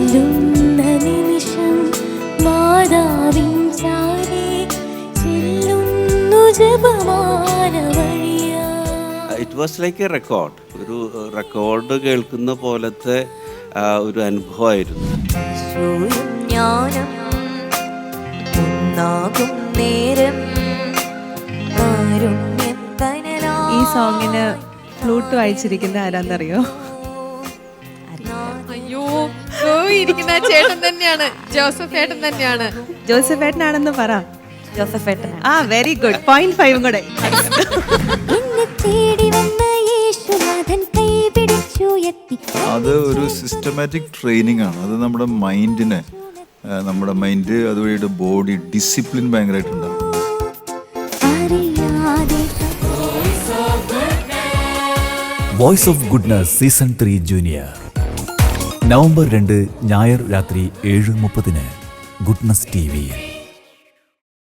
ചെല്ലുന്ന നിമിഷം മാതാവിൻ ചാരേ ചെല്ലുന്നു ജപമാല വഴിയാ. It was like A record, ഒരു റെക്കോർഡ് കേൾക്കുന്ന പോലത്തെ ഒരു അനുഭവമായിരുന്നു. ഈ സോങ്ങിന് ഫ്ലൂട്ട് വായിച്ചിരിക്കുന്ന ആരാന്നറിയോ? അയ്യോ, ഇരിക്കുന്ന ചേട്ടൻ തന്നെയാണ്, ജോസഫ് ഏട്ടൻ തന്നെയാണ്. ജോസഫ് ഏട്ടനാണെന്ന് പറ. ജോസഫ് ഏട്ടൻ. ആ, വെരി ഗുഡ്. 0.5 കൂടെ. അത് ഒരു സിസ്റ്റമാറ്റിക് ട്രെയിനിങ് ആണ്. അത് നമ്മുടെ മൈൻഡിനെ, നമ്മുടെ മൈൻഡ് അതുവഴിയുടെ ബോഡി ഡിസിപ്ലിൻ ഭയങ്കരമായിട്ടുണ്ടാകും. Voice of goodness season 3 junior November 2 ഞായർ രാത്രി 7:30 ഗുഡ്നസ് TV.